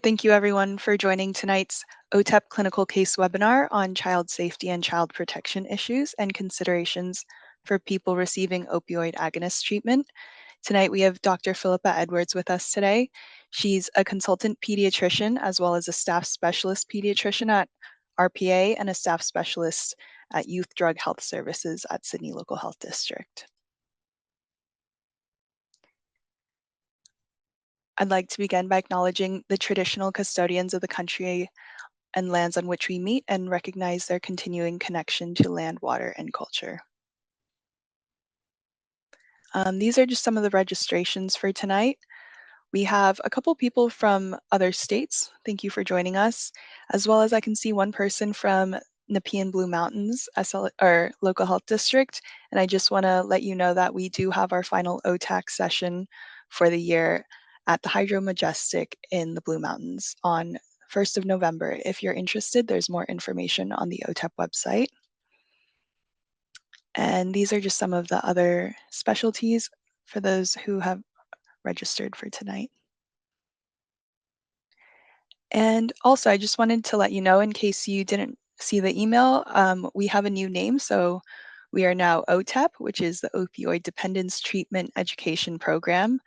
Thank you everyone for joining tonight's OTEP clinical case webinar on child safety and child protection issues and considerations for people receiving opioid agonist treatment. Tonight we have Dr. Philippa Edwards with us today. She's a consultant pediatrician as well as a staff specialist pediatrician at RPA and a staff specialist at Youth Drug Health Services at Sydney Local Health District. I'd like to begin by acknowledging the traditional custodians of the country and lands on which we meet and recognize their continuing connection to land, water, and culture. These are just some of the registrations for tonight. We have a couple people from other states. Thank you for joining us, as well as I can see one person from Nepean Blue Mountains, or local health district. And I just want to let you know that we do have our final OTAC session for the year at the Hydro Majestic in the Blue Mountains on 1st of November. If you're interested, there's more information on the OTEP website. And these are just some of the other specialties for those who have registered for tonight. And also, I just wanted to let you know, in case you didn't see the email, we have a new name. So we are now OTEP, which is the Opioid Dependence Treatment Education Program.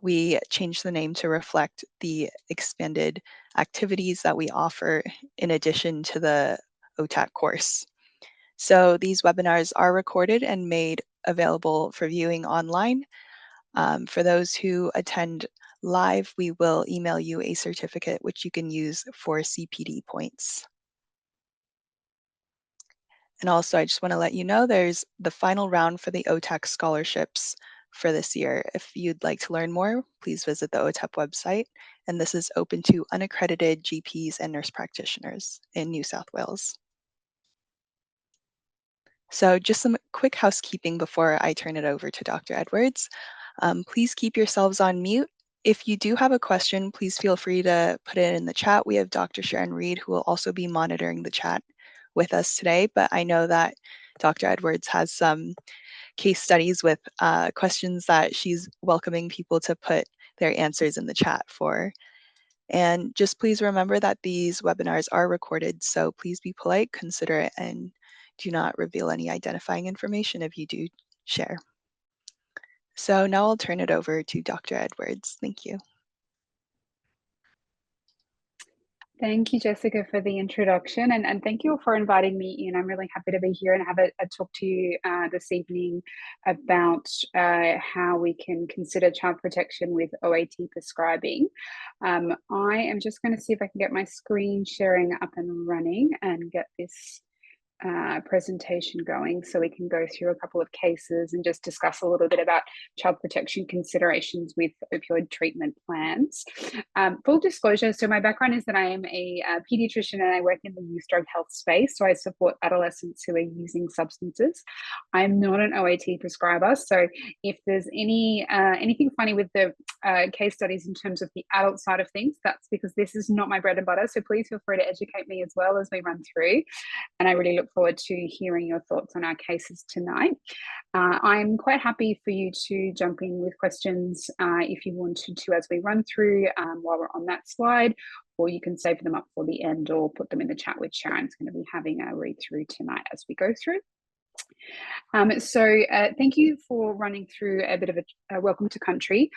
We changed the name to reflect the expanded activities that we offer in addition to the OTAC course. So these webinars are recorded and made available for viewing online. For those who attend live, we will email you a certificate which you can use for CPD points. And also, I just want to let you know there's the final round for the OTAC scholarships for this year. If you'd like to learn more, please visit the OTEP website. And this is open to unaccredited GPs and nurse practitioners in New South Wales. So just some quick housekeeping before I turn it over to Dr. Edwards. Please keep yourselves on mute. If you do have a question, please feel free to put it in the chat. We have Dr. Sharon Reed, who will also be monitoring the chat with us today, but I know that Dr. Edwards has some case studies with questions that she's welcoming people to put their answers in the chat for. And just please remember that these webinars are recorded, so please be polite, considerate, and do not reveal any identifying information if you do share. So now I'll turn it over to Dr. Edwards. Thank you. Thank you, Jessica, for the introduction, and thank you all for inviting me in. I'm really happy to be here and have a talk to you this evening about how we can consider child protection with OAT prescribing. I am just going to see if I can get my screen sharing up and running and get this presentation going so we can go through a couple of cases and just discuss a little bit about child protection considerations with opioid treatment plans. Full disclosure, so my background is that I am a pediatrician and I work in the youth drug health space, so I support adolescents who are using substances. I'm not an OAT prescriber, so if there's anything funny with the case studies in terms of the adult side of things, that's because this is not my bread and butter, so please feel free to educate me as well as we run through, and I really look forward to hearing your thoughts on our cases tonight. I'm quite happy for you to jump in with questions if you wanted to as we run through while we're on that slide, or you can save them up for the end or put them in the chat, which Sharon's going to be having a read through tonight as we go through. Thank you for running through a bit of a welcome to country.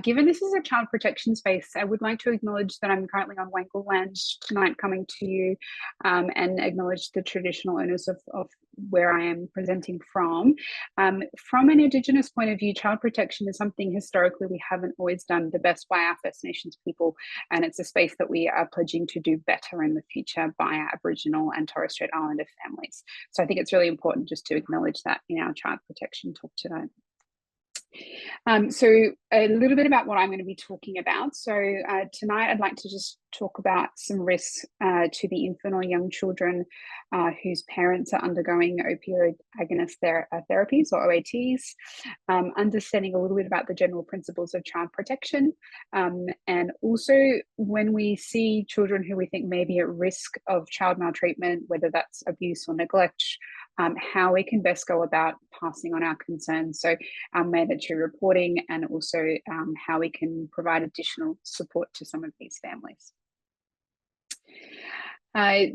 Given this is a child protection space, I would like to acknowledge that I'm currently on Wangal land tonight coming to you and acknowledge the traditional owners of where I am presenting from. From an Indigenous point of view, child protection is something historically we haven't always done the best by our First Nations people, and it's a space that we are pledging to do better in the future by our Aboriginal and Torres Strait Islander families. So I think it's really important just to acknowledge that in our child protection talk today. So a little bit about what I'm going to be talking about. So tonight I'd like to just talk about some risks to the infant or young children whose parents are undergoing opioid agonist therapies or OATs, understanding a little bit about the general principles of child protection, and also when we see children who we think may be at risk of child maltreatment, whether that's abuse or neglect, how we can best go about passing on our concerns. So our mandatory reporting, and also how we can provide additional support to some of these families.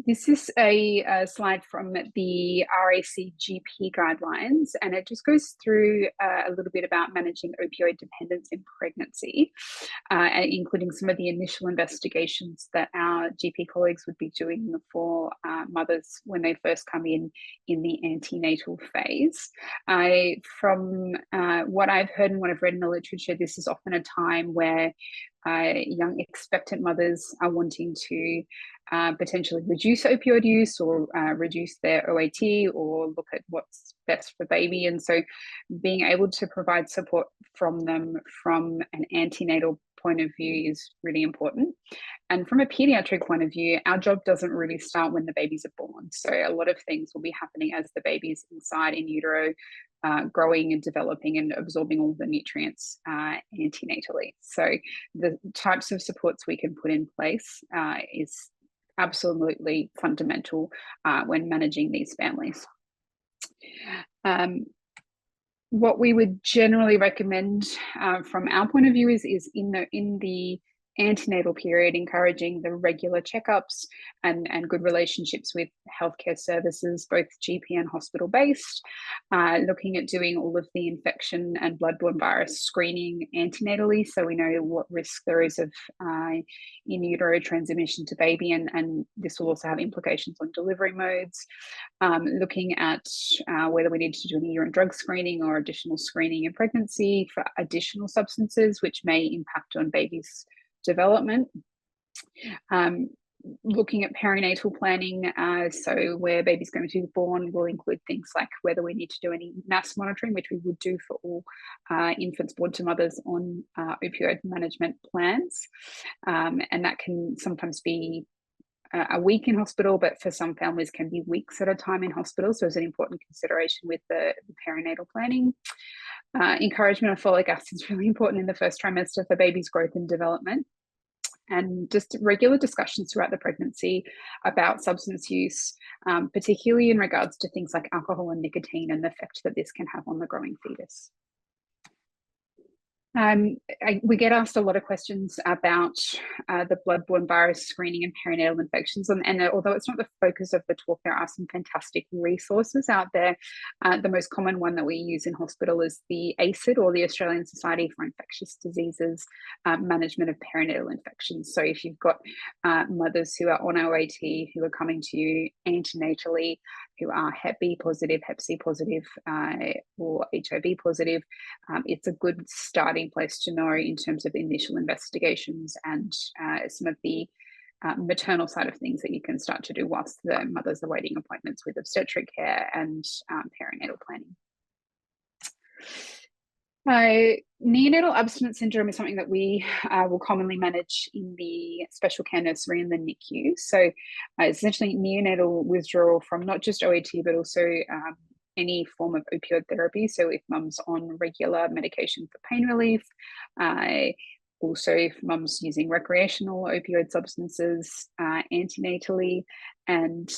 This is a slide from the RAC GP guidelines, and it just goes through a little bit about managing opioid dependence in pregnancy, including some of the initial investigations that our GP colleagues would be doing for mothers when they first come in the antenatal phase. From what I've heard and what I've read in the literature, this is often a time where young expectant mothers are wanting to potentially reduce opioid use or reduce their OAT or look at what's best for baby. And so being able to provide support from them from an antenatal point of view is really important. And from a pediatric point of view, our job doesn't really start when the babies are born. So a lot of things will be happening as the baby's inside in utero, growing and developing and absorbing all the nutrients antenatally. So the types of supports we can put in place is absolutely fundamental when managing these families. What we would generally recommend from our point of view is in the antenatal period, encouraging the regular checkups and good relationships with healthcare services, both GP and hospital based, looking at doing all of the infection and bloodborne virus screening antenatally, so we know what risk there is of in utero transmission to baby, and this will also have implications on delivery modes. Looking at whether we need to do any urine drug screening or additional screening in pregnancy for additional substances which may impact on babies' development. Looking at perinatal planning, so where baby's going to be born will include things like whether we need to do any NAS monitoring, which we would do for all infants born to mothers on opioid management plans. And that can sometimes be a week in hospital, but for some families can be weeks at a time in hospital. So it's an important consideration with the perinatal planning. Encouragement of folic acid is really important in the first trimester for baby's growth and development. And just regular discussions throughout the pregnancy about substance use, particularly in regards to things like alcohol and nicotine and the effect that this can have on the growing fetus. We get asked a lot of questions about the bloodborne virus screening and perinatal infections. And although it's not the focus of the talk, there are some fantastic resources out there. The most common one that we use in hospital is the ACID, or the Australian Society for Infectious Diseases Management of Perinatal Infections. So if you've got mothers who are on OAT, who are coming to you antenatally, who are Hep B positive, Hep C positive, or HIV positive, it's a good starting place to know in terms of initial investigations and some of the maternal side of things that you can start to do whilst the mothers are waiting appointments with obstetric care and perinatal planning. Neonatal abstinence syndrome is something that we will commonly manage in the special care nursery and the NICU. So essentially neonatal withdrawal from not just OAT, but also any form of opioid therapy. So if mum's on regular medication for pain relief, also if mum's using recreational opioid substances antenatally, and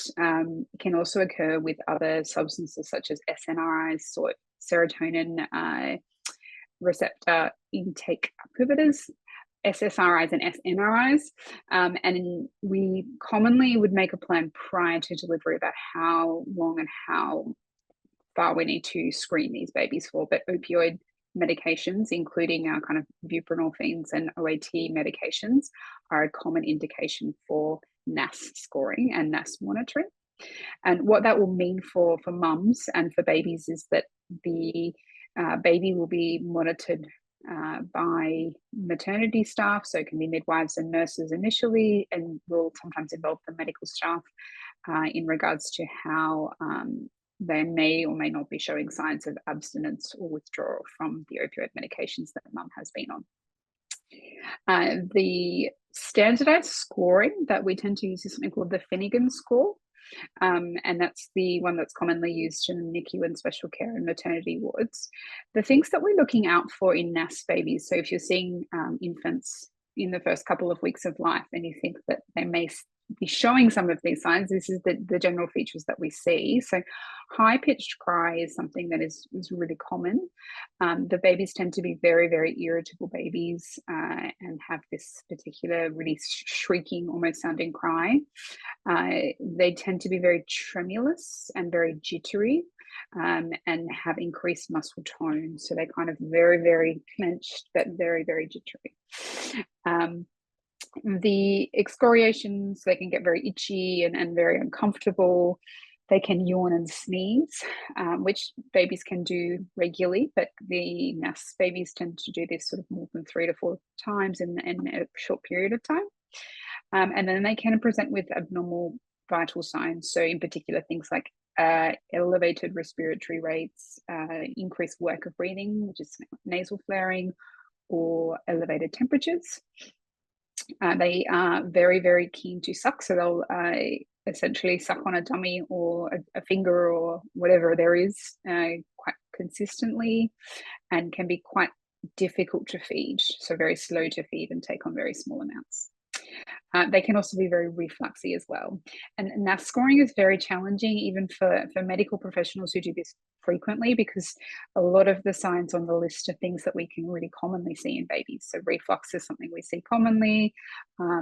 can also occur with other substances such as SNRIs, or serotonin receptor intake inhibitors, SSRIs and SNRIs, and we commonly would make a plan prior to delivery about how long and how far we need to screen these babies for. But opioid medications, including our kind of buprenorphines and OAT medications, are a common indication for NAS scoring and NAS monitoring. And what that will mean for mums and for babies is that the baby will be monitored by maternity staff, so it can be midwives and nurses initially, and will sometimes involve the medical staff in regards to how they may or may not be showing signs of abstinence or withdrawal from the opioid medications that mum has been on. The standardized scoring that we tend to use is something called the Finnegan score. And that's the one that's commonly used in NICU and special care and maternity wards. The things that we're looking out for in NAS babies, so if you're seeing infants in the first couple of weeks of life and you think that they may be showing some of these signs. This is the general features that we see. So high-pitched cry is something that is really common. The babies tend to be very, very irritable babies and have this particular really shrieking, almost sounding cry. They tend to be very tremulous and very jittery and have increased muscle tone. So they're kind of very, very clenched, but very, very jittery. The excoriations, they can get very itchy and very uncomfortable. They can yawn and sneeze, which babies can do regularly, but the NAS babies tend to do this sort of more than 3 to 4 times in a short period of time. And then they can present with abnormal vital signs. So in particular, things like elevated respiratory rates, increased work of breathing, which is nasal flaring, or elevated temperatures. They are very, very keen to suck. So they'll essentially suck on a dummy or a finger or whatever there is quite consistently, and can be quite difficult to feed. So very slow to feed and take on very small amounts. They can also be very refluxy as well. And NAS scoring is very challenging even for medical professionals who do this frequently, because a lot of the signs on the list are things that we can really commonly see in babies. So reflux is something we see commonly.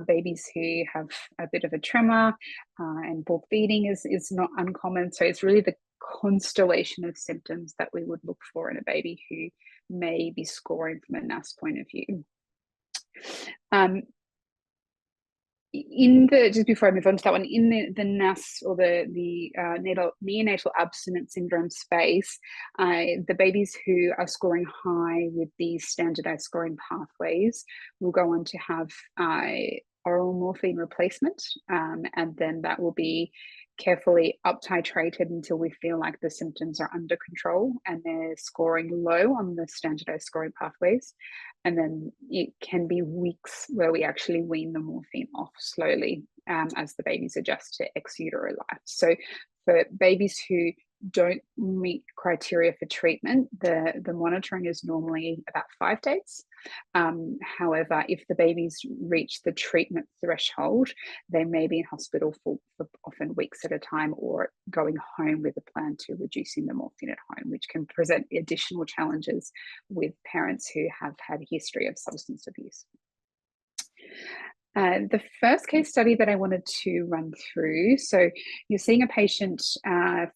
Babies who have a bit of a tremor and bulk feeding is not uncommon. So it's really the constellation of symptoms that we would look for in a baby who may be scoring from a NAS point of view. Just before I move on to that one, in the NAS or the neonatal abstinence syndrome space, the babies who are scoring high with these standardized scoring pathways will go on to have oral morphine replacement, and then that will be carefully up titrated until we feel like the symptoms are under control and they're scoring low on the standardized scoring pathways. And then it can be weeks where we actually wean the morphine off slowly as the babies adjust to ex-utero life. So for babies who don't meet criteria for treatment, the monitoring is normally about 5 days. However, if the babies reach the treatment threshold, they may be in hospital for often weeks at a time, or going home with a plan to reducing the morphine at home, which can present additional challenges with parents who have had a history of substance abuse. The first case study that I wanted to run through, so you're seeing a patient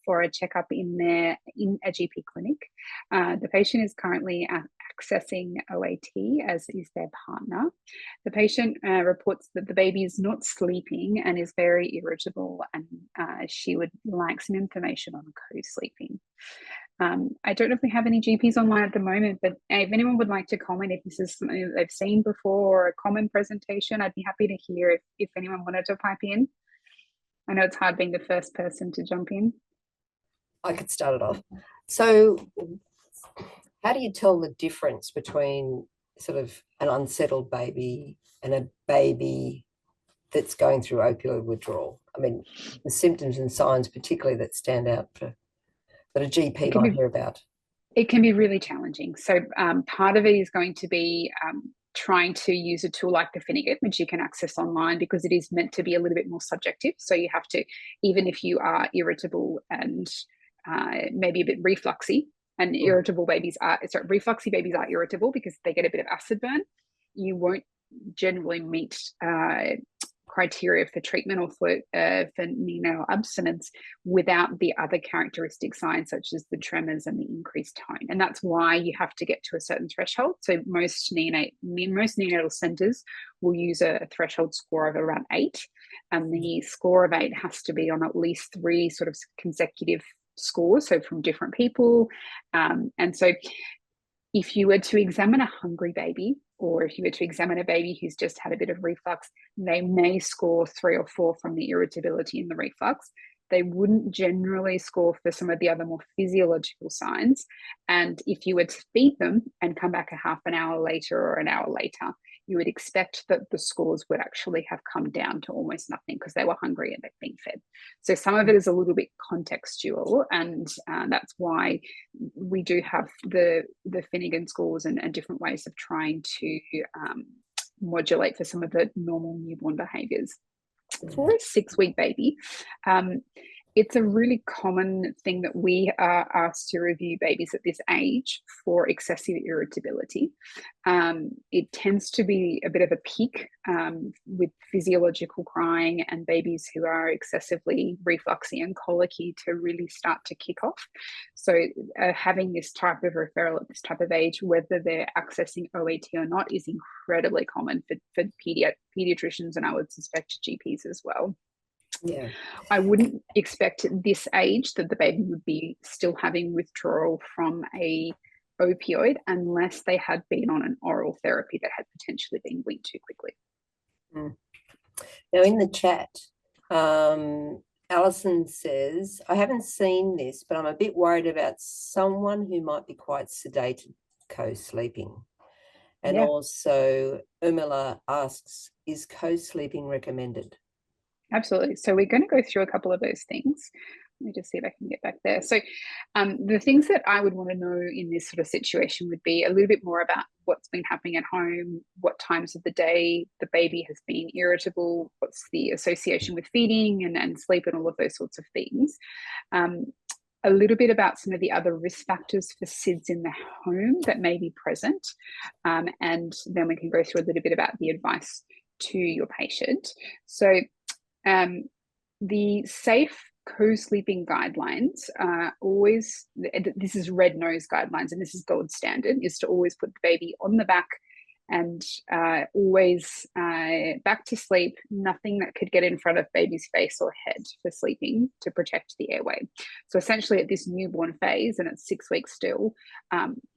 for a checkup in a GP clinic. The patient is currently accessing OAT, as is their partner. The patient reports that the baby is not sleeping and is very irritable, and she would like some information on co-sleeping. I don't know if we have any GPs online at the moment, but if anyone would like to comment, if this is something that they've seen before or a common presentation, I'd be happy to hear if anyone wanted to pipe in. I know it's hard being the first person to jump in. I could start it off. So how do you tell the difference between sort of an unsettled baby and a baby that's going through opioid withdrawal? I mean, the symptoms and signs particularly that stand out that a GP might hear about. It can be really challenging. So part of it is going to be trying to use a tool like the Finnegan, which you can access online, because it is meant to be a little bit more subjective. So you have to, even if you are irritable and maybe a bit refluxy, and irritable babies are, sorry, refluxy babies are irritable because they get a bit of acid burn, you won't generally meet criteria for treatment or for neonatal abstinence without the other characteristic signs, such as the tremors and the increased tone. And that's why you have to get to a certain threshold. So most neonatal centers will use a threshold score of around 8, and the score of 8 has to be on at least 3 sort of consecutive scores, so from different people. And so if you were to examine a hungry baby, or if you were to examine a baby who's just had a bit of reflux, they may score 3 or 4 from the irritability and the reflux. They wouldn't generally score for some of the other more physiological signs. And if you were to feed them and come back a half an hour later or an hour later, you would expect that the scores would actually have come down to almost nothing because they were hungry and they've been fed. So some of it is a little bit contextual, and that's why we do have the Finnegan scores and different ways of trying to modulate for some of the normal newborn behaviours. For a 6-week baby, it's a really common thing that we are asked to review babies at this age for excessive irritability. It tends to be a bit of a peak with physiological crying and babies who are excessively refluxy and colicky to really start to kick off. So having this type of referral at this type of age, whether they're accessing OAT or not, is incredibly common for pediatricians, and I would suspect GPs as well. Yeah. I wouldn't expect at this age that the baby would be still having withdrawal from a opioid unless they had been on an oral therapy that had potentially been weaned too quickly. Now in the chat, Alison says, I haven't seen this, but I'm a bit worried about someone who might be quite sedated co-sleeping. And also Umila asks, is co-sleeping recommended? Absolutely. So we're going to go through a couple of those things. Let me just see if I can get back there. So the things that I would want to know in this sort of situation would be a little bit more about what's been happening at home, what times of the day the baby has been irritable, what's the association with feeding and sleep and all of those sorts of things. A little bit about some of the other risk factors for SIDS in the home that may be present. And then we can go through a little bit about the advice to your patient. So the safe co-sleeping guidelines are always, this is red nose guidelines, and this is gold standard, is to always put the baby on the back and always back to sleep, nothing that could get in front of baby's face or head for sleeping to protect the airway. So essentially at this newborn phase, and it's 6 weeks still,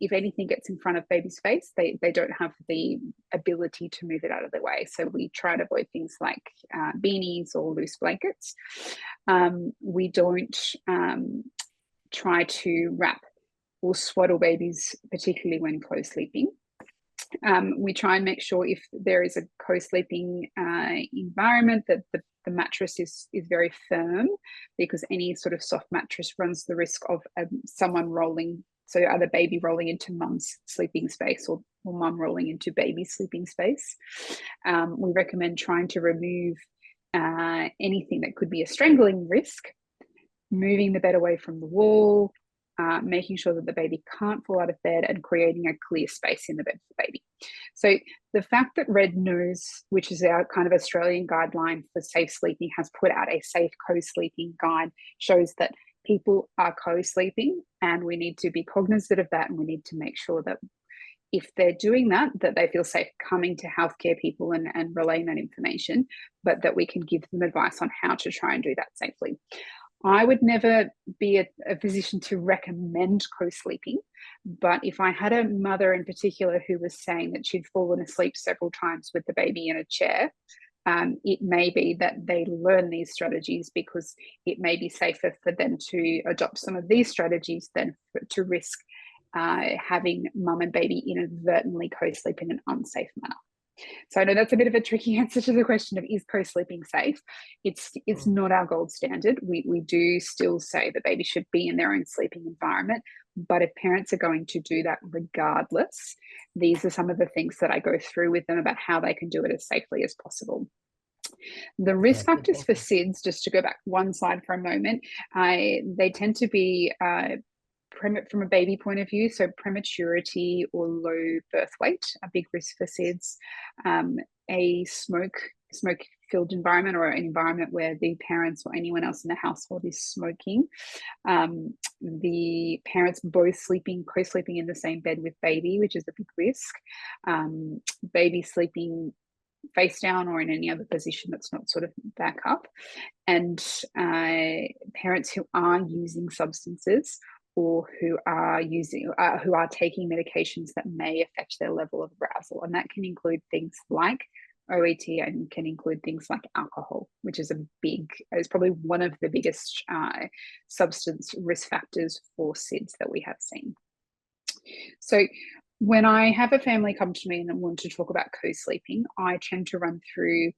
if anything gets in front of baby's face, they don't have the ability to move it out of their way. So we try to avoid things like beanies or loose blankets. We don't try to wrap or swaddle babies, particularly when co-sleeping. We try and make sure if there is a co-sleeping environment that the mattress is very firm, because any sort of soft mattress runs the risk of someone rolling, so either baby rolling into mum's sleeping space or mum rolling into baby's sleeping space. We recommend trying to remove anything that could be a strangling risk, moving the bed away from the wall, making sure that the baby can't fall out of bed, and creating a clear space in the bed for the baby. So the fact that Red Nose, which is our kind of Australian guideline for safe sleeping, has put out a safe co-sleeping guide shows that people are co-sleeping, and we need to be cognizant of that, and we need to make sure that if they're doing that, that they feel safe coming to healthcare people and relaying that information, but that we can give them advice on how to try and do that safely. I would never be a physician to recommend co-sleeping, but if I had a mother in particular who was saying that she'd fallen asleep several times with the baby in a chair, it may be that they learn these strategies because it may be safer for them to adopt some of these strategies than to risk having mum and baby inadvertently co-sleep in an unsafe manner. So I know that's a bit of a tricky answer to the question of is co-sleeping safe. It's not our gold standard. We do still say that baby should be in their own sleeping environment, but if parents are going to do that regardless, these are some of the things that I go through with them about how they can do it as safely as possible. The risk factors for SIDS, just to go back one slide for a moment, they tend to be from a baby point of view, so prematurity or low birth weight, a big risk for SIDS, a smoke-filled environment or an environment where the parents or anyone else in the household is smoking, the parents both co-sleeping in the same bed with baby, which is a big risk, baby sleeping face down or in any other position that's not sort of back up, and parents who are using substances or who are taking medications that may affect their level of arousal. And that can include things like OAT and can include things like alcohol, which is probably one of the biggest substance risk factors for SIDS that we have seen. So when I have a family come to me and want to talk about co-sleeping, I tend to run through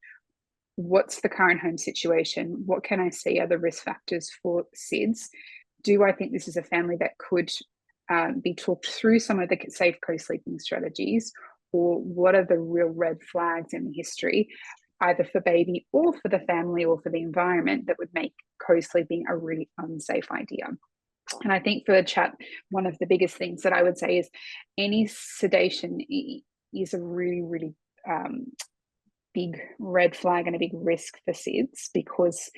what's the current home situation, what can I see are the risk factors for SIDS, do I think this is a family that could be talked through some of the safe co-sleeping strategies, or what are the real red flags in the history either for baby or for the family or for the environment that would make co-sleeping a really unsafe idea. And I think for the chat, one of the biggest things that I would say is any sedation is a really, really big red flag and a big risk for SIDS, because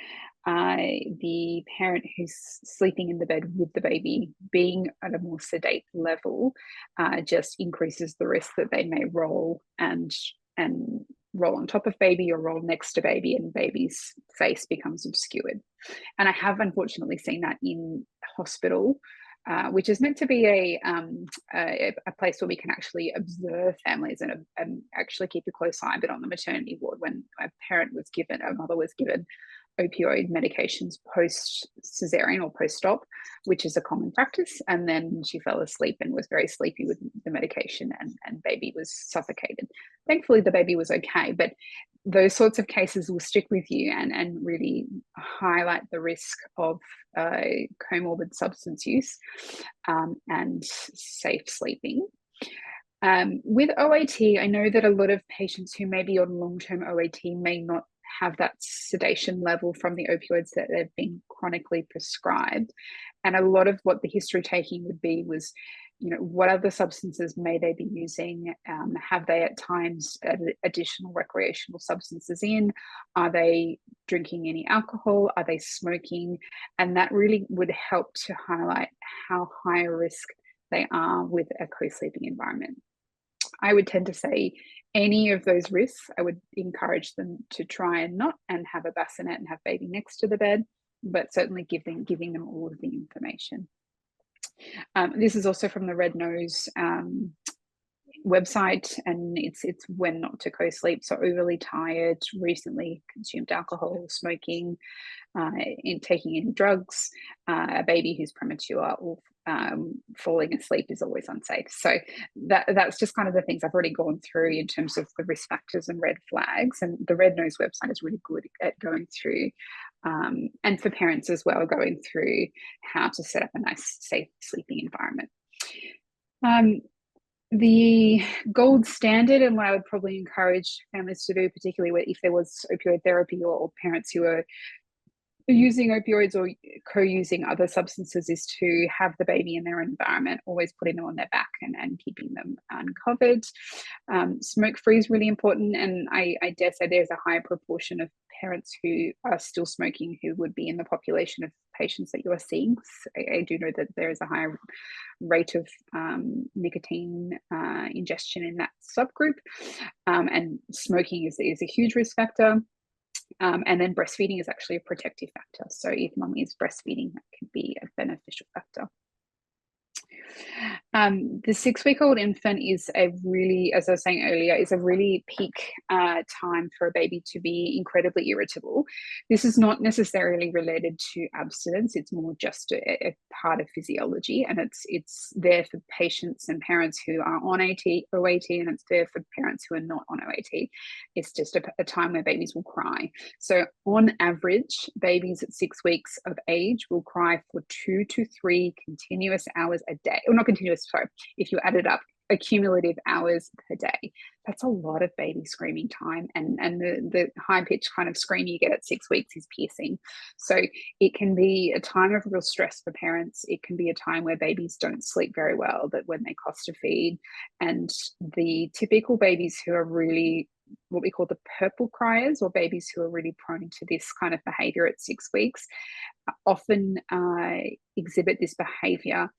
the parent who's sleeping in the bed with the baby being at a more sedate level just increases the risk that they may roll and roll on top of baby or roll next to baby, and baby's face becomes obscured. And I have unfortunately seen that in hospital, which is meant to be a place where we can actually observe families and actually keep a close eye. But on the maternity ward, when a mother was given opioid medications post cesarean or post op, which is a common practice, and then she fell asleep and was very sleepy with the medication, and baby was suffocated. Thankfully the baby was okay, but those sorts of cases will stick with you and really highlight the risk of comorbid substance use and safe sleeping. With OAT, I know that a lot of patients who may be on long-term OAT may not have that sedation level from the opioids that they've been chronically prescribed. And a lot of what the history taking would be was, what other substances may they be using? Have they at times additional recreational substances in? Are they drinking any alcohol? Are they smoking? And that really would help to highlight how high a risk they are with a co-sleeping environment. I would tend to say any of those risks, I would encourage them to try and not and have a bassinet and have baby next to the bed, but certainly giving them all of the information. This is also from the Red Nose website, and it's when not to co-sleep. So overly tired, recently consumed alcohol, smoking, taking any drugs, a baby who's premature, or falling asleep is always unsafe. So that's just kind of the things I've already gone through in terms of the risk factors and red flags. And the Red Nose website is really good at going through, and for parents as well, going through how to set up a nice, safe sleeping environment. The gold standard, and what I would probably encourage families to do, particularly if there was opioid therapy or parents who are using opioids or co-using other substances, is to have the baby in their environment, always putting them on their back and keeping them uncovered. Smoke-free is really important, and I dare say there's a higher proportion of parents who are still smoking who would be in the population of patients that you are seeing. So I do know that there is a higher rate of nicotine ingestion in that subgroup, and smoking is a huge risk factor. And then breastfeeding is actually a protective factor. So if mum is breastfeeding, that can be a beneficial factor. The 6-week-old infant is a really, as I was saying earlier, is a really peak time for a baby to be incredibly irritable. This is not necessarily related to abstinence. It's more just a part of physiology, and it's there for patients and parents who are on OAT, and it's there for parents who are not on OAT. It's just a time where babies will cry. So on average, babies at 6 weeks of age will cry for 2 to 3 continuous hours a day. Or not continuous, sorry, if you add it up, accumulative hours per day. That's a lot of baby screaming time, and the high-pitched kind of scream you get at 6 weeks is piercing. So it can be a time of real stress for parents. It can be a time where babies don't sleep very well, that when they cost to feed, and the typical babies who are really what we call the purple criers, or babies who are really prone to this kind of behavior at 6 weeks, often exhibit this behavior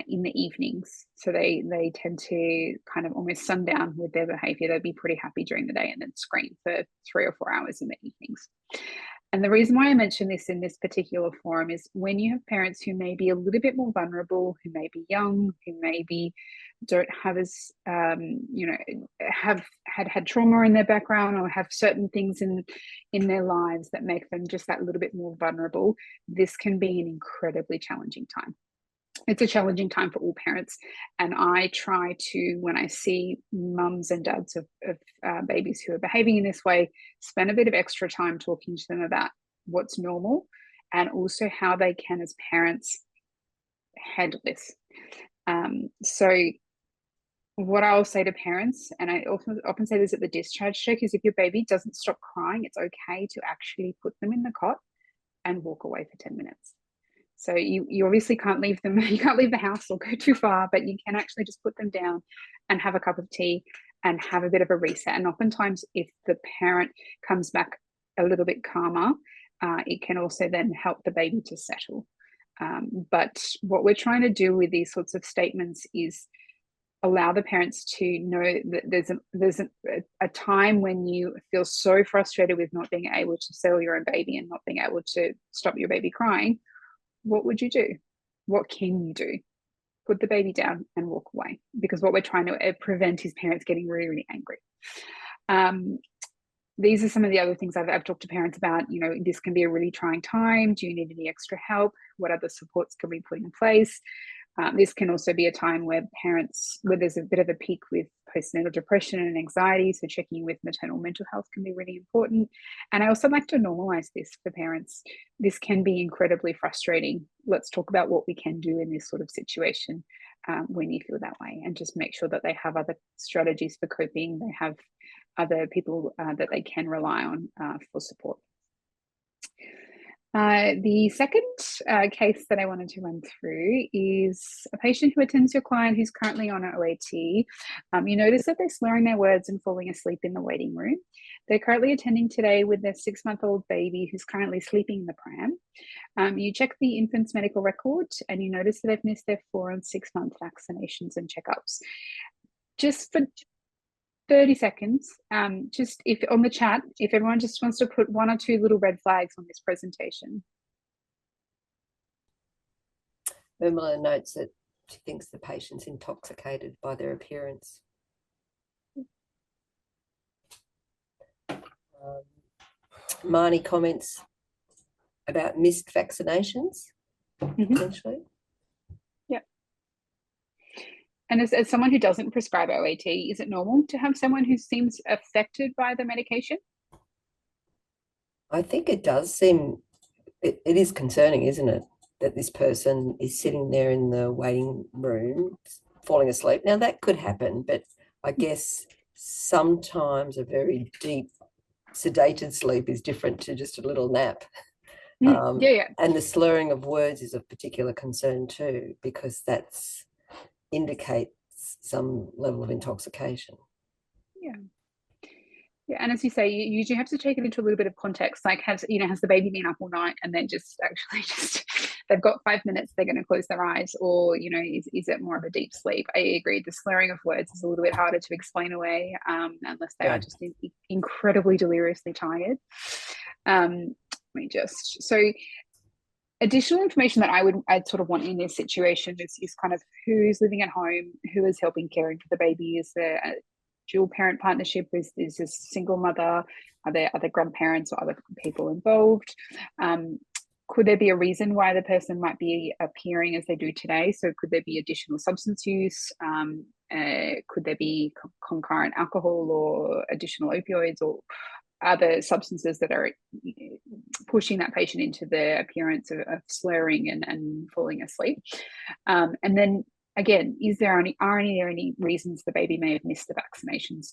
in the evenings. So they tend to kind of almost sundown with their behavior. They'd be pretty happy during the day and then scream for 3 or 4 hours in the evenings. And the reason why I mention this in this particular forum is when you have parents who may be a little bit more vulnerable, who may be young, who maybe don't have as, have had trauma in their background, or have certain things in their lives that make them just that little bit more vulnerable, this can be an incredibly challenging time. It's a challenging time for all parents, and I try to, when I see mums and dads of babies who are behaving in this way, spend a bit of extra time talking to them about what's normal and also how they can, as parents, handle this. So what I'll say to parents, and I often say this at the discharge check, is if your baby doesn't stop crying, it's okay to actually put them in the cot and walk away for 10 minutes. So you obviously can't leave them, you can't leave the house or go too far, but you can actually just put them down and have a cup of tea and have a bit of a reset. And oftentimes if the parent comes back a little bit calmer, it can also then help the baby to settle. But what we're trying to do with these sorts of statements is allow the parents to know that there's a time when you feel so frustrated with not being able to settle your own baby and not being able to stop your baby crying. What would you do? What can you do? Put the baby down and walk away, because what we're trying to prevent is parents getting really, really angry. These are some of the other things I've talked to parents about. You know, this can be a really trying time. Do you need any extra help? What other supports can we put in place? This can also be a time where there's a bit of a peak with postnatal depression and anxiety. So checking with maternal mental health can be really important. And I also like to normalize this for parents. This can be incredibly frustrating. Let's talk about what we can do in this sort of situation when you feel that way, and just make sure that they have other strategies for coping. They have other people that they can rely on for support. The second case that I wanted to run through is a patient who attends your client who's currently on an OAT. You notice that they're slurring their words and falling asleep in the waiting room. They're currently attending today with their 6-month-old baby who's currently sleeping in the pram. You check the infant's medical record and you notice that they've missed their 4 and 6-month vaccinations and checkups. Just for 30 seconds, just if on the chat, if everyone just wants to put 1 or 2 little red flags on this presentation. Pamela notes that she thinks the patient's intoxicated by their appearance. Marnie comments about missed vaccinations, potentially. Yep. And as someone who doesn't prescribe OAT, is it normal to have someone who seems affected by the medication? I think it does seem, it is concerning, isn't it, that this person is sitting there in the waiting room falling asleep. Now that could happen, but I guess sometimes a very deep sedated sleep is different to just a little nap. Yeah. And the slurring of words is of particular concern too, because that's indicates some level of intoxication. Yeah, and as you say, you usually have to take it into a little bit of context. Like, has the baby been up all night and then just they've got 5 minutes, they're going to close their eyes, or is it more of a deep sleep? I agree. The slurring of words is a little bit harder to explain away, unless they are just incredibly deliriously tired. Additional information that I'd sort of want in this situation is kind of who's living at home, who is helping caring for the baby. Is there a dual parent partnership? Is a single mother? Are there other grandparents or other people involved? Could there be a reason why the person might be appearing as they do today? So could there be additional substance use? Could there be concurrent alcohol or additional opioids or other substances that are pushing that patient into the appearance of slurring and falling asleep? And then again, are any reasons the baby may have missed the vaccinations?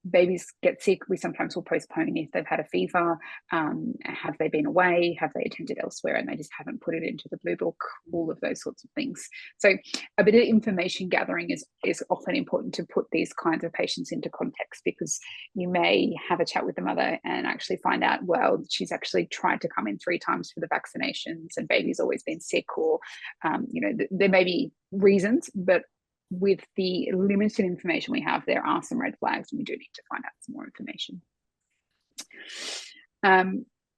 Babies get sick. We sometimes will postpone if they've had a fever. Have they been away? Have they attended elsewhere and they just haven't put it into the blue book? All of those sorts of things. So a bit of information gathering is often important to put these kinds of patients into context, because you may have a chat with the mother and actually find out, well, she's actually tried to come in 3 times for the vaccinations and baby's always been sick, or there may be reasons, but with the limited information we have, there are some red flags and we do need to find out some more information.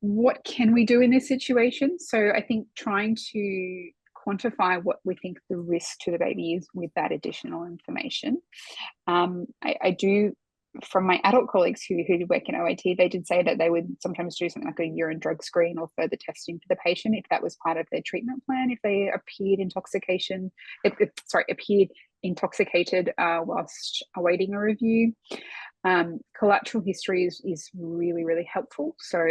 What can we do in this situation? So I think trying to quantify what we think the risk to the baby is with that additional information. I do, from my adult colleagues who work in OAT, they did say that they would sometimes do something like a urine drug screen or further testing for the patient if that was part of their treatment plan, if they appeared intoxicated whilst awaiting a review. Collateral history is really, really helpful. So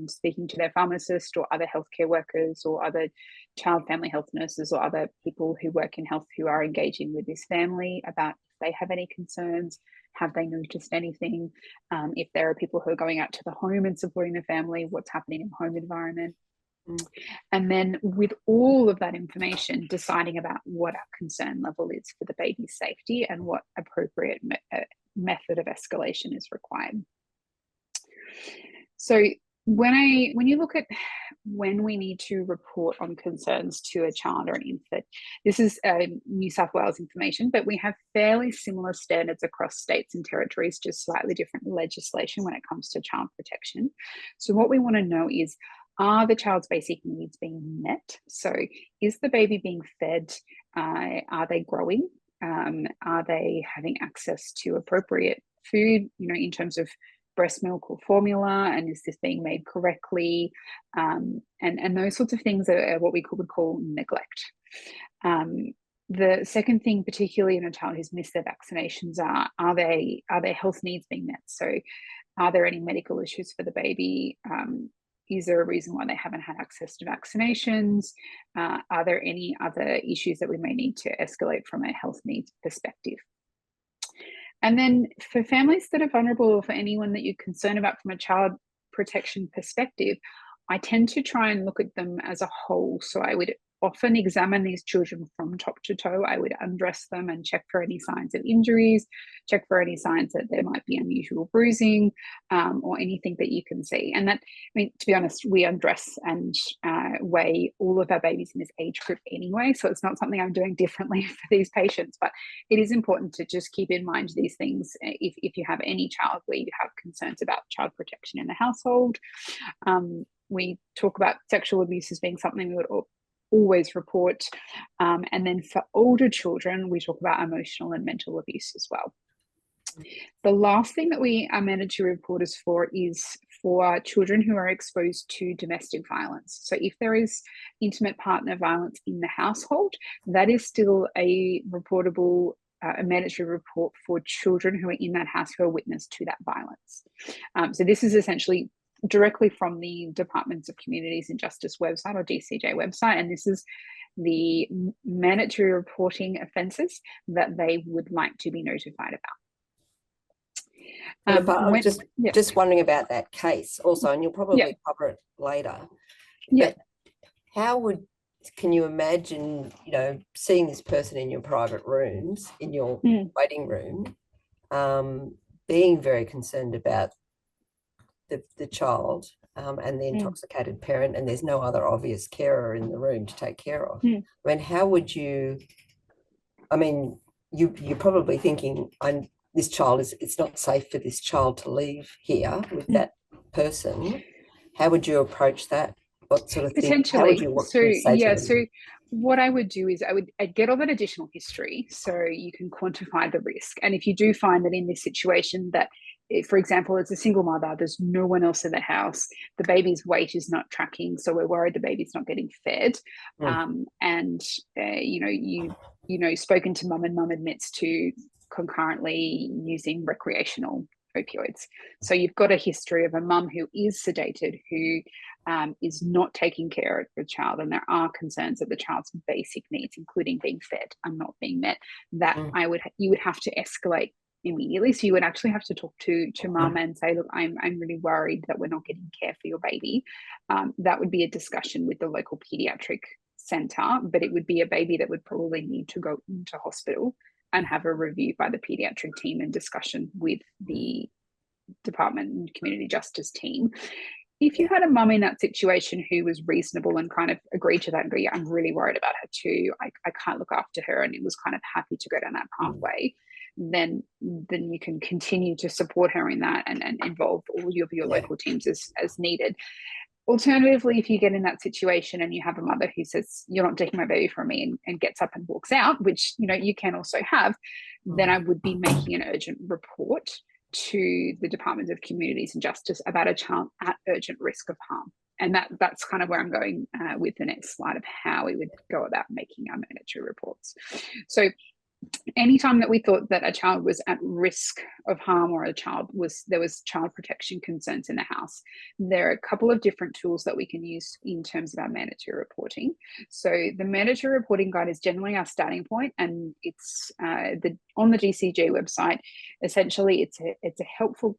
speaking to their pharmacist or other healthcare workers or other child family health nurses or other people who work in health who are engaging with this family about if they have any concerns, have they noticed anything, if there are people who are going out to the home and supporting the family, what's happening in the home environment. And then with all of that information, deciding about what our concern level is for the baby's safety and what appropriate method of escalation is required. So when you look at when we need to report on concerns to a child or an infant, this is New South Wales information, but we have fairly similar standards across states and territories, just slightly different legislation when it comes to child protection. So what we want to know is, are the child's basic needs being met? So is the baby being fed? Are they growing? Are they having access to appropriate food, in terms of breast milk or formula, and is this being made correctly? And those sorts of things are what we would call neglect. The second thing, particularly in a child who's missed their vaccinations, are their health needs being met? So are there any medical issues for the baby? Is there a reason why they haven't had access to vaccinations? Are there any other issues that we may need to escalate from a health needs perspective? And then for families that are vulnerable, or for anyone that you're concerned about from a child protection perspective, I tend to try and look at them as a whole. So I would often examine these children from top to toe. I would undress them and check for any signs of injuries, check for any signs that there might be unusual bruising, or anything that you can see. And that, to be honest, we undress and weigh all of our babies in this age group anyway. So it's not something I'm doing differently for these patients, but it is important to just keep in mind these things if you have any child where you have concerns about child protection in the household. We talk about sexual abuse as being something we would always report. And then for older children, we talk about emotional and mental abuse as well. The last thing that we are mandatory reporters for is for children who are exposed to domestic violence. So if there is intimate partner violence in the household, that is still a reportable, a mandatory report for children who are in that house who are witness to that violence. So this is essentially directly from the Departments of Communities and Justice website, or DCJ website, and this is the mandatory reporting offences that they would like to be notified about. I'm just wondering about that case also, and you'll probably cover it later. Yeah. But can you imagine, seeing this person in your private rooms, in your waiting room, being very concerned about the child and the intoxicated parent, and there's no other obvious carer in the room to take care of? I mean, how would you? I mean, you're probably thinking, this child it's not safe for this child to leave here with that person. How would you approach that? What sort of thing? How would you So what I would do is I'd get all that additional history so you can quantify the risk. And if you do find that in this situation that, for example, it's a single mother, there's no one else in the house, the baby's weight is not tracking, so we're worried the baby's not getting fed, and you've spoken to mum and mum admits to concurrently using recreational opioids. So you've got a history of a mum who is sedated, who is not taking care of the child, and there are concerns that the child's basic needs, including being fed, are not being met. That you would have to escalate immediately. So you would actually have to talk to mum and say, look, I'm really worried that we're not getting care for your baby. That would be a discussion with the local paediatric centre, but it would be a baby that would probably need to go into hospital and have a review by the paediatric team and discussion with the Department and Community Justice team. If you had a mum in that situation who was reasonable and kind of agreed to that and go, yeah, I'm really worried about her too, I can't look after her, and it was kind of happy to go down that pathway, then you can continue to support her in that and involve all of your local teams as needed. Alternatively, if you get in that situation and you have a mother who says, you're not taking my baby from me, and gets up and walks out, which you can also have, then I would be making an urgent report to the Department of Communities and Justice about a child at urgent risk of harm. And that's kind of where I'm going with the next slide of how we would go about making our mandatory reports. So anytime that we thought that a child was at risk of harm or there was child protection concerns in the house, there are a couple of different tools that we can use in terms of our mandatory reporting. So the mandatory reporting guide is generally our starting point, and it's on the DCJ website. Essentially, it's a helpful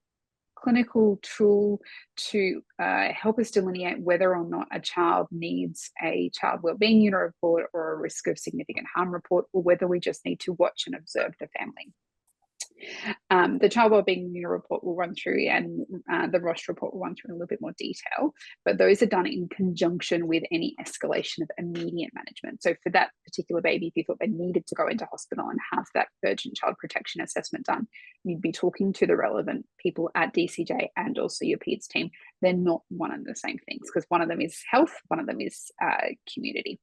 clinical tool to help us delineate whether or not a child needs a child wellbeing unit report or a risk of significant harm report, or whether we just need to watch and observe the family. The child wellbeing unit report will run through, and the ROSH report will run through in a little bit more detail, but those are done in conjunction with any escalation of immediate management. So for that particular baby, if you thought they needed to go into hospital and have that urgent child protection assessment done, you'd be talking to the relevant people at DCJ and also your PEDS team. They're not one and the same things, because one of them is health, one of them is community.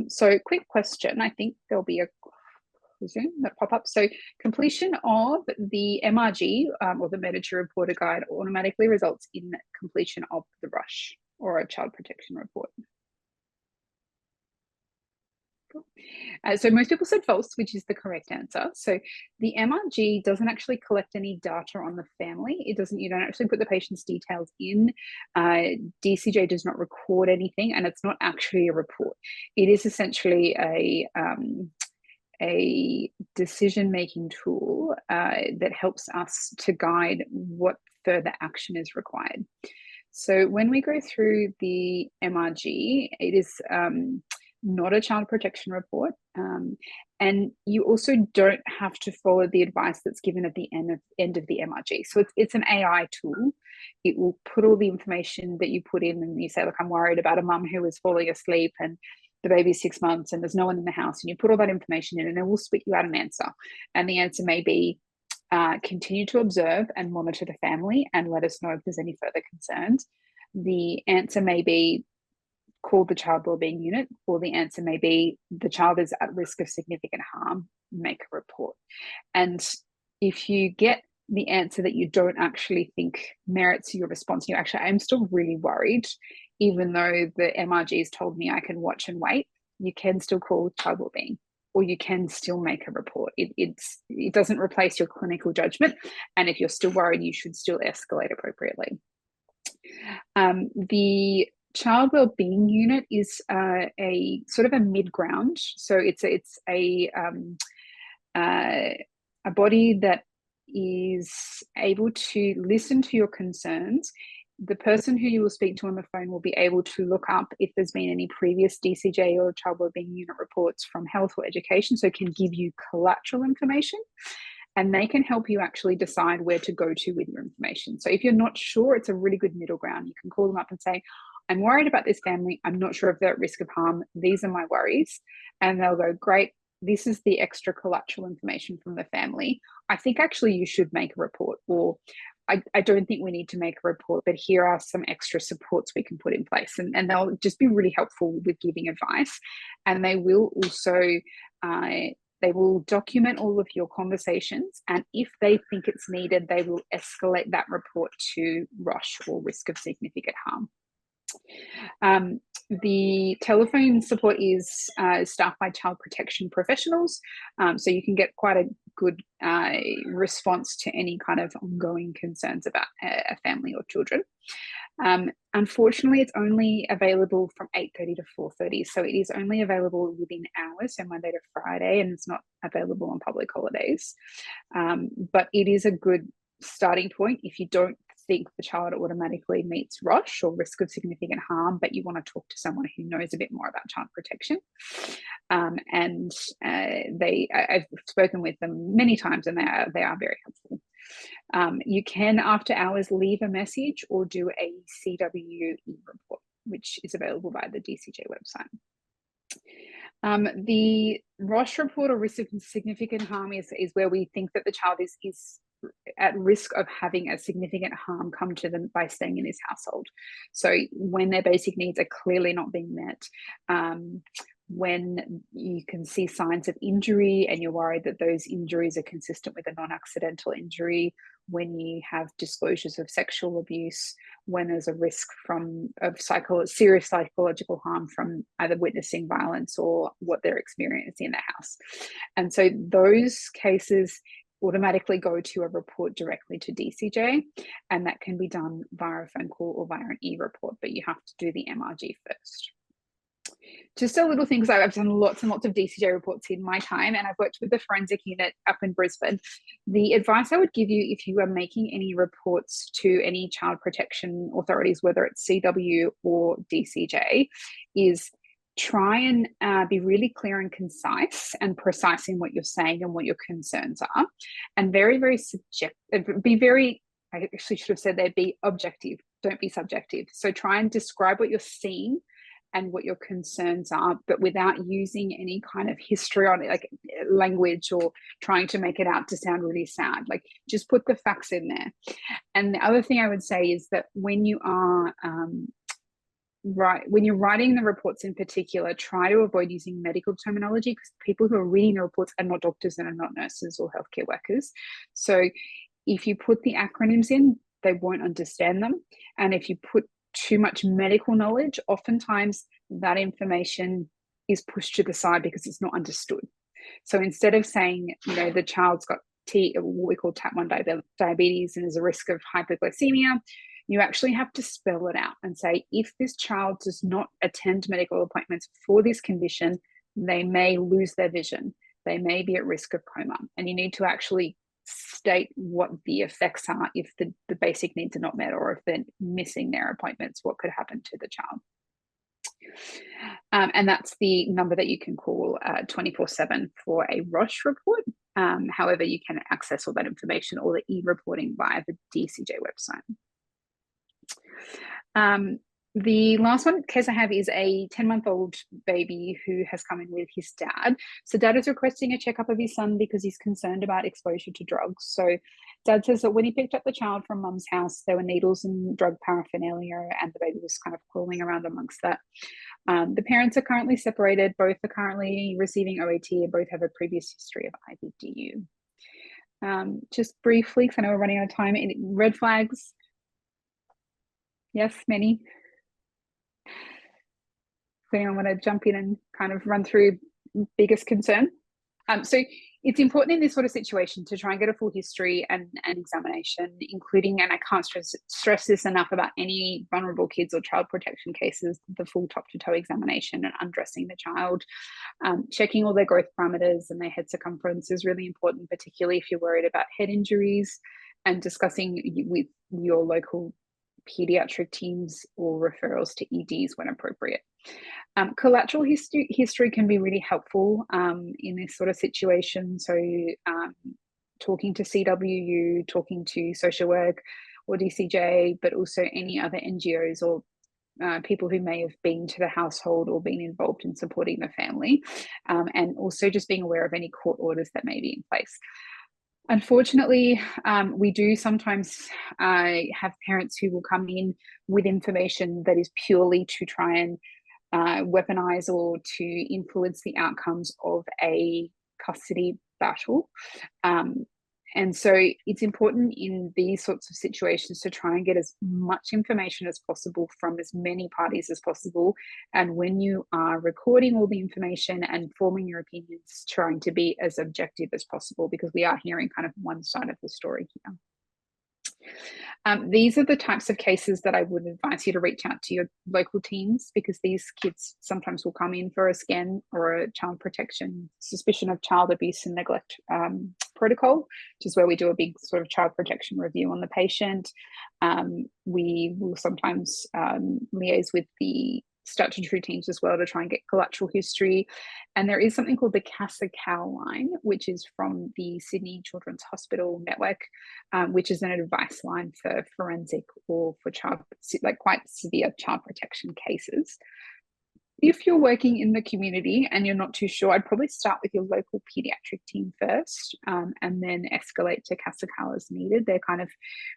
So quick question, I think there'll be a Zoom that pop up. So completion of the MRG or the mandatory reporter guide automatically results in completion of the RUSH or a child protection report. Cool. So most people said false, which is the correct answer. So the MRG doesn't actually collect any data on the family. You don't actually put the patient's details in. DCJ does not record anything, and it's not actually a report. It is essentially a decision-making tool that helps us to guide what further action is required. So when we go through the MRG, it is not a child protection report, and you also don't have to follow the advice that's given at the end of the MRG. So it's an AI tool. It will put all the information that you put in, and you say, look, I'm worried about a mum who is falling asleep and the baby's 6 months and there's no one in the house, and you put all that information in, and it will spit you out an answer. And the answer may be continue to observe and monitor the family and let us know if there's any further concerns. The answer may be call the child wellbeing unit, or the answer may be the child is at risk of significant harm, make a report. And if you get the answer that you don't actually think merits your response, you actually, I'm still really worried, even though the MRG has told me I can watch and wait, you can still call child wellbeing, or you can still make a report. It doesn't replace your clinical judgment, and if you're still worried, you should still escalate appropriately. The child wellbeing unit is a sort of a mid-ground. So it's a body that is able to listen to your concerns. The person who you will speak to on the phone will be able to look up if there's been any previous DCJ or child wellbeing unit reports from health or education, so it can give you collateral information, and they can help you actually decide where to go to with your information. So if you're not sure, it's a really good middle ground. You can call them up and say, I'm worried about this family. I'm not sure if they're at risk of harm. These are my worries. And they'll go, great, this is the extra collateral information from the family. I think actually you should make a report, or I don't think we need to make a report, but here are some extra supports we can put in place. And they'll just be really helpful with giving advice. And they will also, they will document all of your conversations. And if they think it's needed, they will escalate that report to ROSH, or risk of significant harm. The telephone support is staffed by child protection professionals, so you can get quite a good response to any kind of ongoing concerns about a family or children. Unfortunately, it's only available from 8:30 to 4:30, so it is only available within hours, so Monday to Friday, and it's not available on public holidays. But it is a good starting point if you don't think the child automatically meets ROSH or risk of significant harm, but you want to talk to someone who knows a bit more about child protection. I've spoken with them many times, and they are very helpful. You can, after hours, leave a message or do a CWE report, which is available via the DCJ website. The ROSH report, or risk of significant harm, is where we think that the child is at risk of having a significant harm come to them by staying in this household. So when their basic needs are clearly not being met, when you can see signs of injury and you're worried that those injuries are consistent with a non-accidental injury, when you have disclosures of sexual abuse, when there's a risk of serious psychological harm from either witnessing violence or what they're experiencing in the house. And so those cases automatically go to a report directly to DCJ, and that can be done via a phone call or via an e-report, but you have to do the MRG first. Just a little thing, because I've done lots and lots of DCJ reports in my time, and I've worked with the forensic unit up in Brisbane. The advice I would give you if you are making any reports to any child protection authorities, whether it's CW or DCJ, is try and be really clear and concise and precise in what you're saying and what your concerns are, and very, very I actually should have said there, be objective, don't be subjective. So try and describe what you're seeing and what your concerns are, but without using any kind of histrionic like language or trying to make it out to sound really sad. Like, just put the facts in there. And the other thing I would say is that when you are when you're writing the reports in particular, try to avoid using medical terminology, because people who are reading the reports are not doctors and are not nurses or healthcare workers. So if you put the acronyms in, they won't understand them. And if you put too much medical knowledge, oftentimes that information is pushed to the side because it's not understood. So instead of saying, the child's got what we call type 1 diabetes and there's a risk of hypoglycemia, you actually have to spell it out and say, if this child does not attend medical appointments for this condition, they may lose their vision. They may be at risk of coma. And you need to actually state what the effects are if the basic needs are not met, or if they're missing their appointments, what could happen to the child. And that's the number that you can call 24/7 for a Roche report. However, you can access all that information or the e-reporting via the DCJ website. The last case I have is a 10-month-old baby who has come in with his dad. So dad is requesting a checkup of his son because he's concerned about exposure to drugs. So dad says that when he picked up the child from mum's house, there were needles and drug paraphernalia, and the baby was kind of crawling around amongst that. The parents are currently separated. Both are currently receiving OAT, and both have a previous history of IVDU. Just briefly, because I know we're running out of time, red flags. Yes, many. Does anyone want to jump in and kind of run through biggest concern? So it's important in this sort of situation to try and get a full history and examination, including, and I can't stress this enough about any vulnerable kids or child protection cases, the full top-to-toe examination and undressing the child. Checking all their growth parameters and their head circumference is really important, particularly if you're worried about head injuries, and discussing with your local pediatric teams or referrals to EDs when appropriate. Collateral history can be really helpful in this sort of situation. So talking to CWU, talking to social work or DCJ, but also any other NGOs or people who may have been to the household or been involved in supporting the family, and also just being aware of any court orders that may be in place. Unfortunately, we do sometimes have parents who will come in with information that is purely to try and weaponize or to influence the outcomes of a custody battle. And so it's important in these sorts of situations to try and get as much information as possible from as many parties as possible. And when you are recording all the information and forming your opinions, trying to be as objective as possible, because we are hearing kind of one side of the story here. These are the types of cases that I would advise you to reach out to your local teams, because these kids sometimes will come in for a scan or a child protection suspicion of child abuse and neglect protocol, which is where we do a big sort of child protection review on the patient. We will sometimes liaise with the statutory teams as well to try and get collateral history. And there is something called the CASA-CAL line, which is from the Sydney Children's Hospital Network, which is an advice line for forensic or for quite severe child protection cases. If you're working in the community and you're not too sure, I'd probably start with your local pediatric team first, and then escalate to CASA-CAL as needed. They're kind of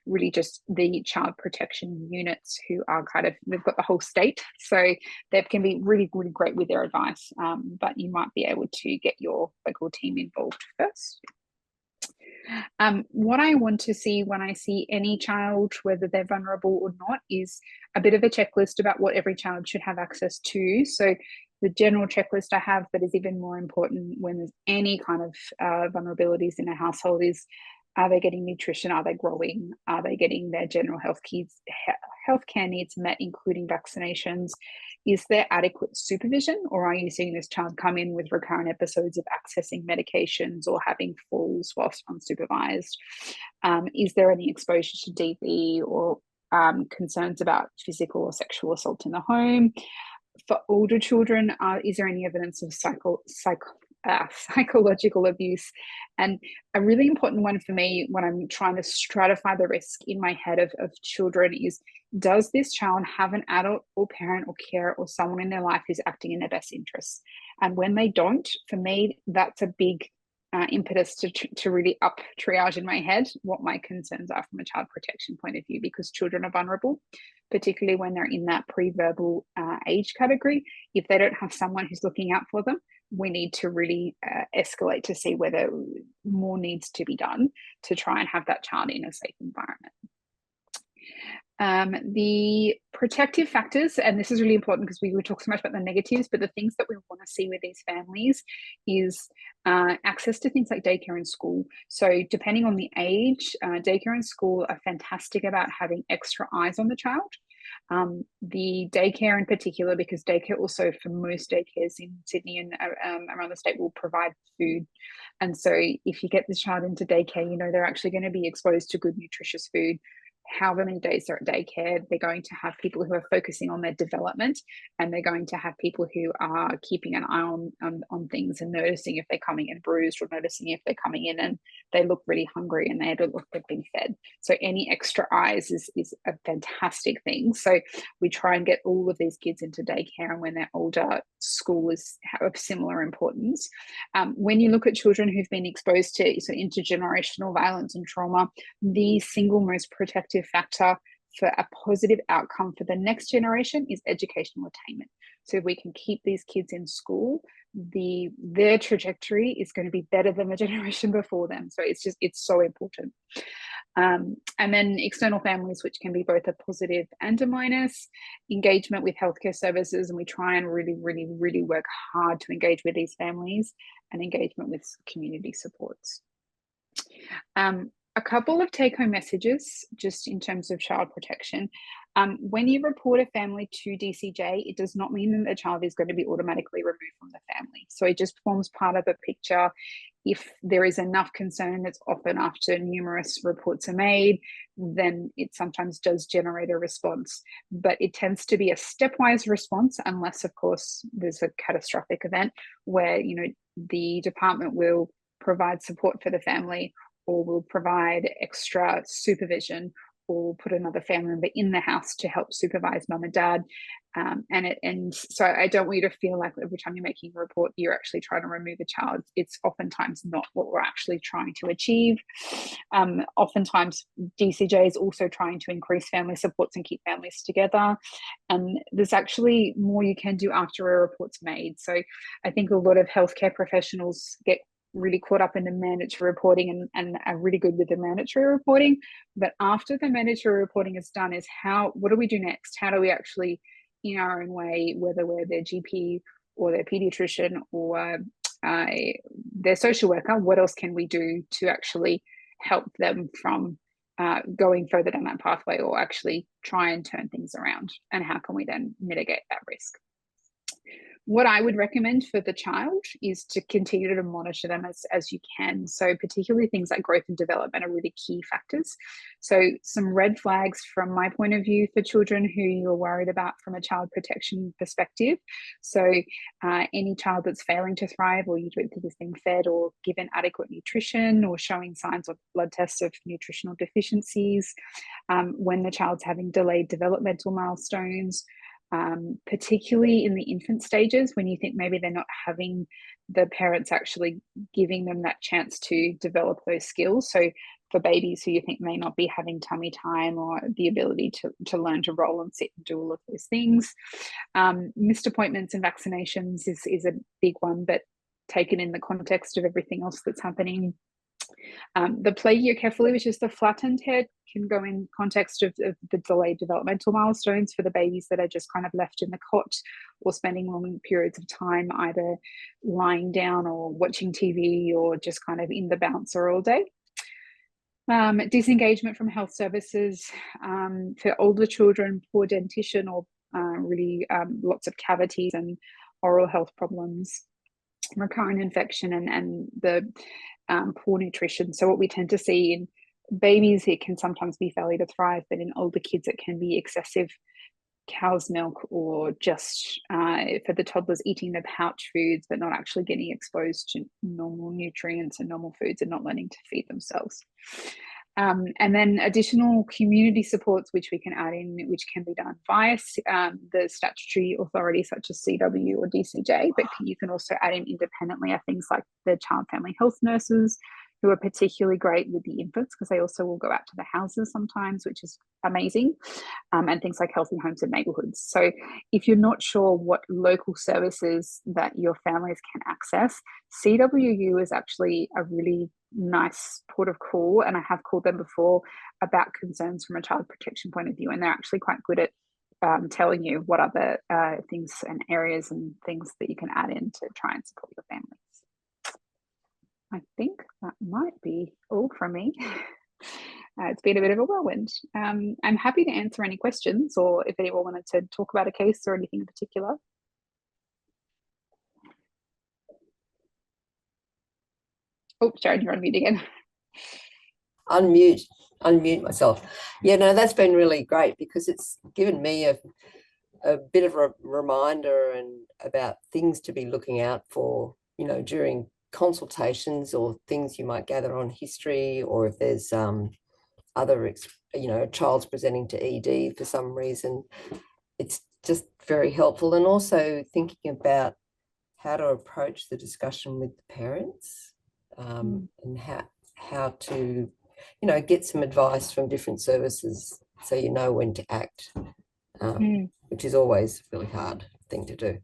really just the child protection units who are they've got the whole state. So they can be really, really great with their advice, but you might be able to get your local team involved first. What I want to see when I see any child, whether they're vulnerable or not, is a bit of a checklist about what every child should have access to. So the general checklist I have that is even more important when there's any kind of vulnerabilities in a household is, are they getting nutrition? Are they growing? Are they getting their general healthcare needs met, including vaccinations? Is there adequate supervision, or are you seeing this child come in with recurrent episodes of accessing medications or having falls whilst unsupervised? Is there any exposure to DV or concerns about physical or sexual assault in the home? For older children, is there any evidence of psychological abuse? And a really important one for me when I'm trying to stratify the risk in my head of children is, does this child have an adult or parent or carer or someone in their life who's acting in their best interests? And when they don't, for me, that's a big impetus to really up triage in my head what my concerns are from a child protection point of view, because children are vulnerable, particularly when they're in that pre-verbal age category. If they don't have someone who's looking out for them, we need to really escalate to see whether more needs to be done to try and have that child in a safe environment. The protective factors, and this is really important because we talk so much about the negatives, but the things that we want to see with these families is access to things like daycare and school. So depending on the age, daycare and school are fantastic about having extra eyes on the child. The daycare in particular, because daycare also, for most daycares in Sydney and around the state, will provide food. And so if you get the child into daycare, you know they're actually going to be exposed to good, nutritious food. However many days they're at daycare, they're going to have people who are focusing on their development, and they're going to have people who are keeping an eye on things and noticing if they're coming in bruised, or noticing if they're coming in and they look really hungry and they look like they've been fed. So any extra eyes is a fantastic thing. So we try and get all of these kids into daycare, and when they're older, school is of similar importance. When you look at children who've been exposed to intergenerational violence and trauma, the single most protective factor for a positive outcome for the next generation is educational attainment. So if we can keep these kids in school, their trajectory is going to be better than the generation before them. So it's so important. And then external families, which can be both a positive and a minus. Engagement with healthcare services, and we try and really, really, really work hard to engage with these families, and engagement with community supports. A couple of take-home messages just in terms of child protection. When you report a family to DCJ, it does not mean that the child is going to be automatically removed from the family. So it just forms part of the picture. If there is enough concern, it's often after numerous reports are made, then it sometimes does generate a response. But it tends to be a stepwise response, unless, of course, there's a catastrophic event where the department will provide support for the family, or will provide extra supervision, or put another family member in the house to help supervise mum and dad. And so I don't want you to feel like every time you're making a report, you're actually trying to remove a child. It's oftentimes not what we're actually trying to achieve. Oftentimes DCJ is also trying to increase family supports and keep families together. And there's actually more you can do after a report's made. So I think a lot of healthcare professionals get really caught up in the mandatory reporting and are really good with the mandatory reporting. But after the mandatory reporting is done, is what do we do next? How do we actually, in our own way, whether we're their GP or their paediatrician or their social worker, what else can we do to actually help them from going further down that pathway, or actually try and turn things around? And how can we then mitigate that risk? What I would recommend for the child is to continue to monitor them as you can. So particularly things like growth and development are really key factors. So some red flags from my point of view for children who you're worried about from a child protection perspective. So any child that's failing to thrive, or you don't think is being fed or given adequate nutrition, or showing signs of blood tests of nutritional deficiencies, when the child's having delayed developmental milestones, particularly in the infant stages, when you think maybe they're not having the parents actually giving them that chance to develop those skills. So for babies who you think may not be having tummy time or the ability to learn to roll and sit and do all of those things. Missed appointments and vaccinations is a big one, but taken in the context of everything else that's happening. The plague carefully, which is the flattened head, can go in context of the delayed developmental milestones for the babies that are just kind of left in the cot or spending long periods of time either lying down or watching TV or just kind of in the bouncer all day. Disengagement from health services for older children, poor dentition or really lots of cavities and oral health problems, recurrent infection and the poor nutrition. So what we tend to see in babies, it can sometimes be failure to thrive, but in older kids it can be excessive cow's milk or just for the toddlers eating the pouch foods but not actually getting exposed to normal nutrients and normal foods and not learning to feed themselves. And then additional community supports which we can add in, which can be done via the statutory authorities such as CW or DCJ, but you can also add in independently are things like the child family health nurses, who are particularly great with the infants because they also will go out to the houses sometimes, which is amazing, and things like healthy homes and neighbourhoods. So if you're not sure what local services that your families can access, CWU is actually a really nice port of call, and I have called them before about concerns from a child protection point of view, and they're actually quite good at telling you what other things and areas and things that you can add in to try and support your families. I think that might be all from me. It's been a bit of a whirlwind. I'm happy to answer any questions or if anyone wanted to talk about a case or anything in particular. Oh, Sharon, you're on mute again. Unmute myself. Yeah, no, that's been really great because it's given me a bit of a reminder and about things to be looking out for, you know, during consultations or things you might gather on history, or if there's other, you know, a child's presenting to ED for some reason. It's just very helpful. And also thinking about how to approach the discussion with the parents and how to, you know, get some advice from different services so you know when to act, which is always a really hard thing to do.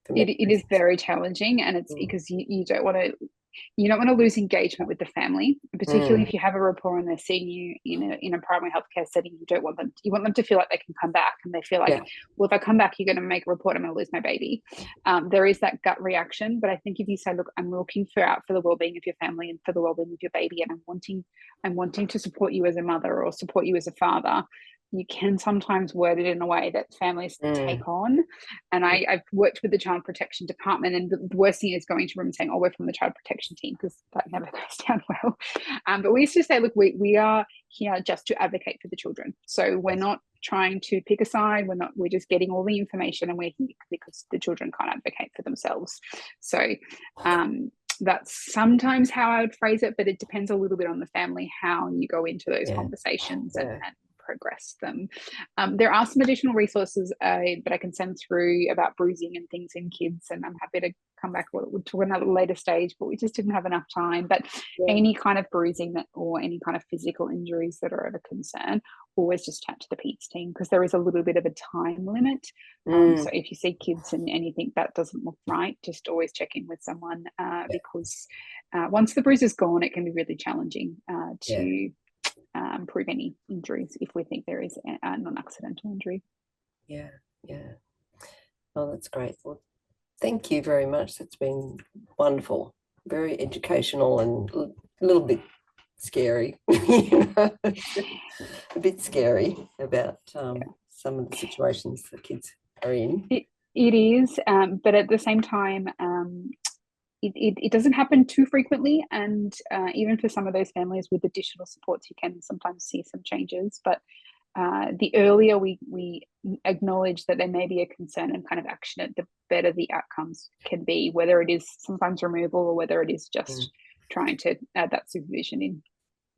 It is very challenging, and it's because you don't want to lose engagement with the family, particularly if you have a rapport and they're seeing you in a primary healthcare setting. You want them to feel like they can come back, and they feel like, well, if I come back, you're going to make a report, I'm going to lose my baby. There is that gut reaction, but I think if you say, look, I'm looking out for the well-being of your family and for the well-being of your baby, and I'm wanting to support you as a mother or support you as a father, you can sometimes word it in a way that families take on. And I've worked with the child protection department, and the worst thing is going to room and saying, oh, we're from the child protection team, because that never goes down well. But we used to say, look, we are here just to advocate for the children. So we're not trying to pick a side. We're just getting all the information, and we're here because the children can't advocate for themselves. So that's sometimes how I would phrase it, but it depends a little bit on the family, how you go into those conversations and progress them. There are some additional resources that I can send through about bruising and things in kids, and I'm happy to come back to another later stage, but we just didn't have enough time. But any kind of bruising or any kind of physical injuries that are of a concern, always just chat to the PEDS team, because there is a little bit of a time limit. So if you see kids and anything that doesn't look right, just always check in with someone, because once the bruise is gone, it can be really challenging to prove any injuries if we think there is a non-accidental injury. Oh, that's great. Well, thank you very much. That's been wonderful, very educational, and a little bit scary. You know, a bit scary about some of the situations that kids are in. It is, but at the same time, it doesn't happen too frequently, and even for some of those families with additional supports, you can sometimes see some changes. But the earlier we acknowledge that there may be a concern and kind of action it, the better the outcomes can be, whether it is sometimes removal or whether it is just trying to add that supervision in.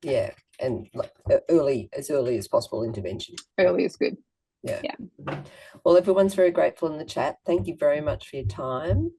Yeah, and like as early as possible intervention. Early is good. Yeah. Well, everyone's very grateful in the chat. Thank you very much for your time.